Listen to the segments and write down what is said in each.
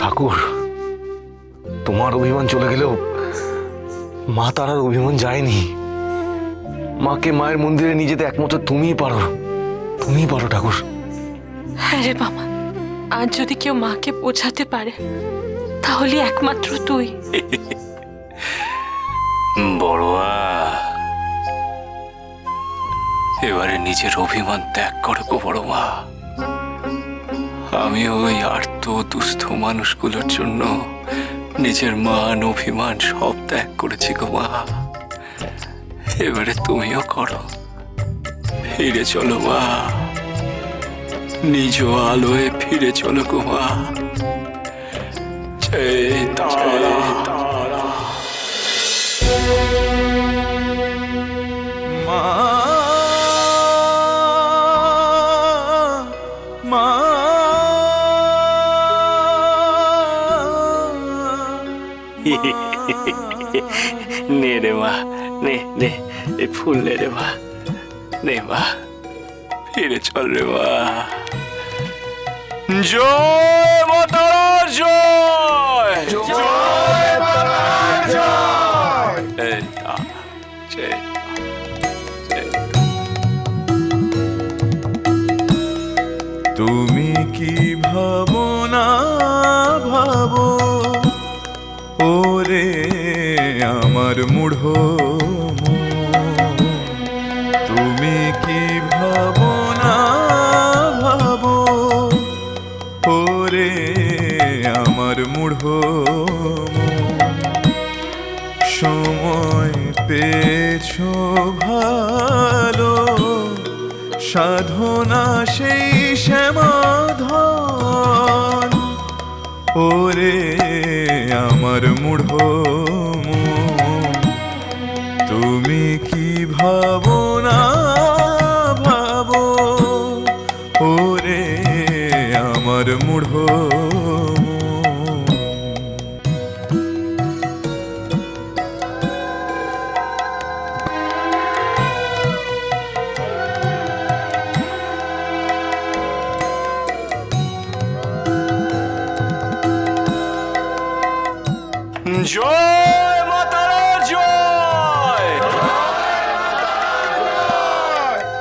ঠাকুর, তোমার অভিমান চলে গেলেও মা তারার অভিমান যায়নি। মাকে মায়ের মন্দিরে নিয়ে যেতে একমাত্র তুমিই পারো, তুমিই পারো ঠাকুর। হ্যাঁ রে বাবা, আজ যদি কেউ মাকে বোঝাতে পারে তাহলে একমাত্র তুই। বড়ুয়া, এবারে নিজের অভিমান ত্যাগ করো গো বড় মা। আমি ওই আর্ত দুস্থ মানুষগুলোর জন্য নিজের মান অভিমান সব ত্যাগ করেছি গো মা। এবারে তুমিও করো, ফিরে চলো মা, নিজ আলোয় ফিরে চলো গো মা। জয় তারা। মা মা নে রে মা, নে নে, এই ফুল নে রে মা, নে মা, ফিরে চল রে মা। জয় মা তারা, জয় জয় তারা, জয়। তুমি কি ভাবো না ভাবো ওরে আমার মূঢ় মন। তুমি কি ভাবো না ভাবো ওরে আমার মূঢ় মন। সময় পেয়েছো ভালো, সাধনা সেই শ্যামাধন। ওরে আমার মূঢ় মন, তুমি কি ভাবো না ভাবো ওরে আমার মূঢ় মন। জয় মা তারা, জয়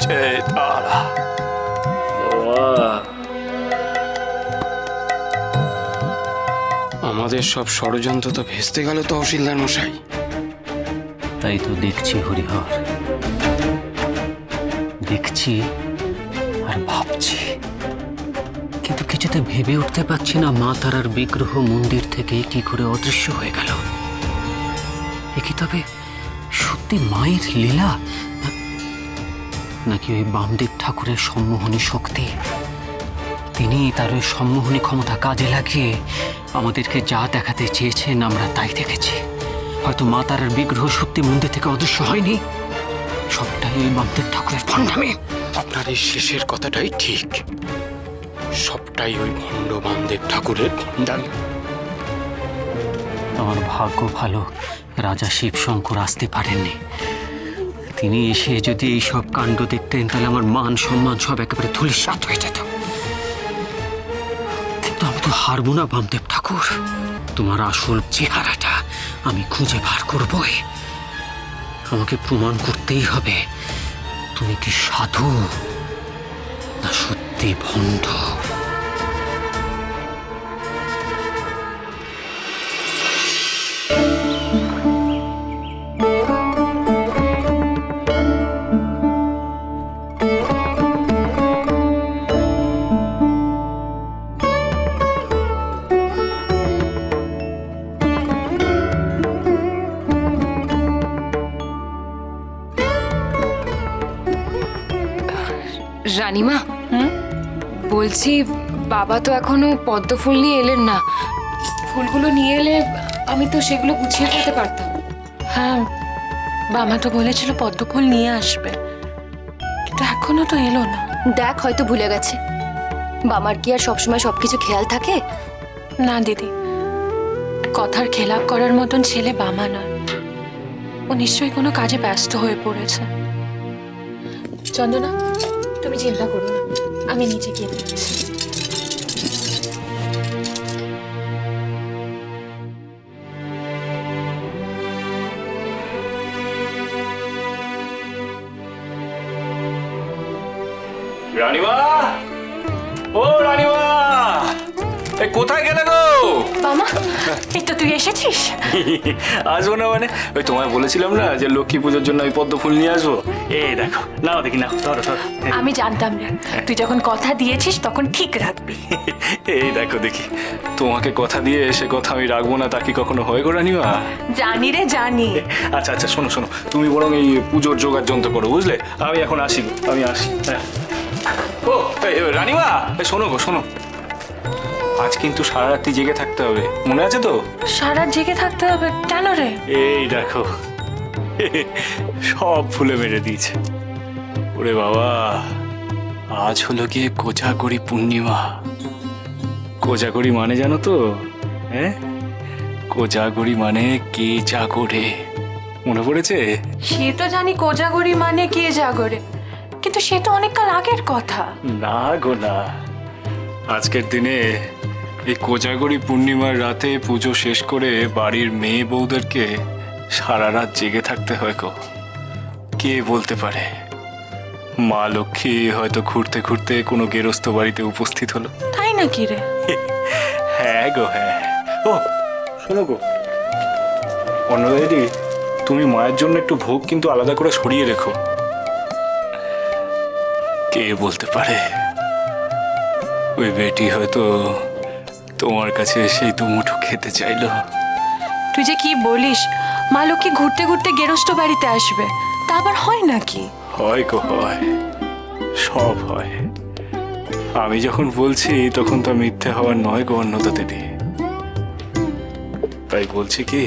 জয় তারা। আমাদের সব ষড়যন্ত্র তো ভেস্তে গেল তহসিলদার মশাই। তাই তো দেখছি হরিহর, দেখছি আর ভাবছি, কিন্তু কিছুতে ভেবে উঠতে পারছি না মা তারার বিগ্রহ মন্দির থেকে কি করে অদৃশ্য হয়ে গেল। এ কি তবে সত্যি মায়ের লীলা, নাকি ওই বামদেব ঠাকুরের সম্মোহনী শক্তি? তিনি তার ওই সম্মোহনী ক্ষমতা কাজে লাগিয়ে আমাদেরকে যা দেখাতে চেয়েছেন আমরা তাই দেখেছি। হয়তো মা তারার বিগ্রহ সত্যি মন্দির থেকে অদৃশ্য হয়নি, সবটাই ওই বামদেব ঠাকুরের ভণ্ডামি। আপনার এই শেষের কথাটাই ঠিক, সবটাই ওই ভণ্ড বামদেব ঠাকুরের ভণ্ডামি। আমার ভাগ্য ভালো, রাজা শিবশঙ্কর আসতে পারেননি। তিনি এসে যদি এই সব কাণ্ড দেখতেন তাহলে আমার মান সম্মান সব একেবারে ধূলিসাৎ হয়ে যেত। কিন্তু আমি তো হারবো না বামদেব ঠাকুর, তোমার আসল চেহারাটা আমি খুঁজে বার করবই। আমাকে প্রমাণ করতেই হবে তুমি কি সাধু না সত্যি ভণ্ড। রানীমা, বলছি বাবা তো এখনো পদ্ম ফুল নিয়ে এলেন না। ফুলগুলো নিয়ে এলে আমি তো সেগুলো গুছিয়ে ফেলতে পারতাম। হ্যাঁ, বাবা তো বলেছিল পদ্ম ফুল নিয়ে আসবে, কিন্তু এখনো তো এলো না। দেখ, হয়তো ভুলে গেছে। বাবার কি আর সবসময় সবকিছু খেয়াল থাকে? না দিদি, কথার খেলাপ করার মতন ছেলে বাবা নয়। ও নিশ্চয়ই কোনো কাজে ব্যস্ত হয়ে পড়েছে। চন্দনা, তুমি চিন্তা করো না, আমি নিচে গিয়ে দেখছি। রানীমা, ও রানীমা, এই কোথায় গেলে গো? বাবা এই তো তুই এসেছিস। আসবো না মানে, ওই তোমায় বলেছিলাম না যে লক্ষ্মী পুজোর জন্য ওই পদ্ম ফুল নিয়ে আসবো। এই দেখো, নাও দেখি, নাও, ধরো ধরো। আমি জানতাম রে, তুই যখন কথা দিয়েছিস তখন ঠিক রাখবি। এই দেখো দেখি, তোমাকে কথা দিয়ে সে কথা আমি রাখবো না তা কি কখনো হয় গো রানীমা? জানি রে জানি। আচ্ছা আচ্ছা, শোনো শোনো, তুমি বরং এই পুজোর জোগাড় যন্ত্র করো, বুঝলে? আমি এখন আসি গো, আমি আসি। হ্যাঁ। ও এই রানীমা, এই শোনো গো শোনো, আজ কিন্তু সারা রাত্রি জেগে থাকতে হবে, মনে আছে তো? সারা জেগে থাকতে হবে কেন রে? এই দেখো, সব ফুলে মেরে দিয়েছে। ওরে বাবা, আজ হলো গিয়ে কোজাগরি পূর্ণিমা। কোজাগরি মানে জানো তো? হ্যাঁ, কোজাগরি মানে কে জাগরে, মনে পড়েছে? সে তো জানি কোজাগরি মানে কে জাগরে, কিন্তু সে তো অনেক কাল আগের কথা। না গো না, আজকের দিনে এই কোজাগরি পূর্ণিমার রাতে পুজো শেষ করে বাড়ির মেয়ে বউদেরকে সারা রাত জেগে থাকতে হয় গো। কে বলতে পারে, মা লক্ষ্মী হয়তো ঘুরতে ঘুরতে কোনো গেরস্ত বাড়িতে উপস্থিত হলো। তাই নাকি রে? হ্যাঁ গো হ্যাঁ। ও শোনো গো অন্নদাদি, তুমি মায়ের জন্য একটু ভোগ কিন্তু আলাদা করে সরিয়ে রেখো। কে বলতে পারে, ওই বেটি হয়তো তোমার কাছে সেই দুমুঠো খেতে চাইলো। তুই যে কি বলিস, মা লক্ষ্মী ঘুরতে ঘুরতে গেরস্ত বাড়িতে আসবে, তা আবার হয় নাকি? হয় গো হয়, সব হয়। আমি যখন বলছি তখন তো মিথ্যে হওয়ার নয় গো অন্নদা দিদি। তাই বলছি কি,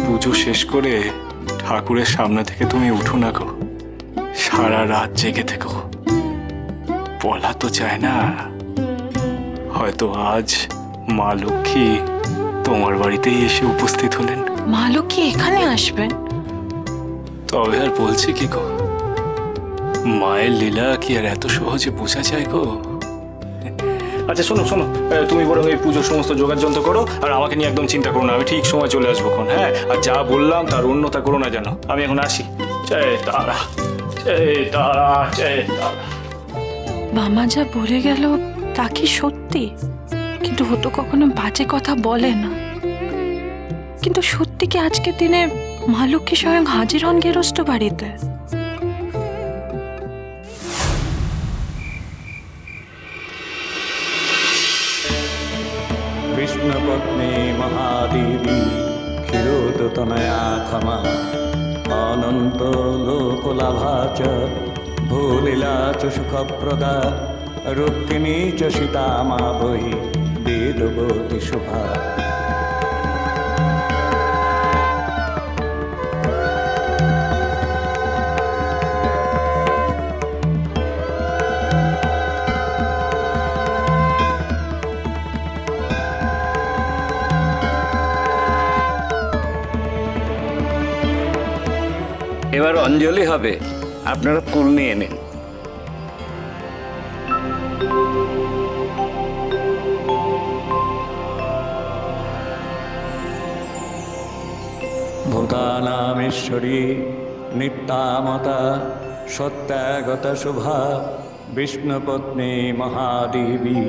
পুজো শেষ করে ঠাকুরের সামনে থেকে তুমি উঠো না গো, সারা রাত জেগে থেকো। বলা তো চায় না, হয়তো আজ মা লক্ষ্মী তোমার বাড়িতেই এসে উপস্থিত হলেন। মা লক্ষ্মী এখানে আসবেন? তবে আর বলছি কি গো, মায়ের লীলা কি আর এত সহজে বোঝা যায় গো? আচ্ছা শোনো শোনো, তুমি বরং এই পুজোর সমস্ত জোগাড় যন্ত্র করো, আর আমাকে নিয়ে একদম চিন্তা করো না, আমি ঠিক সময় চলে আসবো। হ্যাঁ, আর যা বললাম তার অন্যতা করো না যেন। আমি এখন আসি। জয় তারা, জয় তারা, জয় তারা। মামা যা বলে গেল তা কি সত্যি? কিন্তু ও তো কখনো বাজে কথা বলে না। কিন্তু সত্যি কি আজকের দিনে মা লক্ষ্মী স্বয়ং হাজির হন গেরস্ত বাড়িতে? विष्णुपत्नी महादेवी क्षीरोदतनया क्षमा अनंत लोकलाभा च भूलीला च सुखप्रदा रुक्मिणी च सीता मा वै वेदवती शुभा। এবার অঞ্জলি হবে, আপনারা ফুল নিয়ে নিন। भूतानामीश्वरी नित्यामता सत्यागता शुभा विष्णुपत्नी महादेवी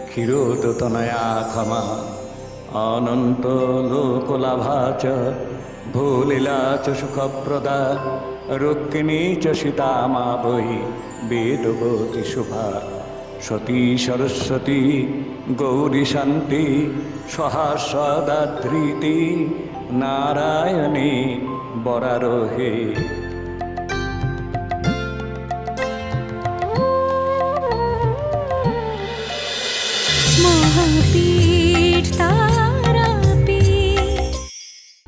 क्षीरोदतनया क्षमा अनंत लोकलाभा च भूलीला च सुखप्रदा रुक्मिणी च सीता मा वै वेदवती शुभा। सती सरस्वती गौरी शांति सहा सदा धृति नारायणी बरारोहे। महादेवी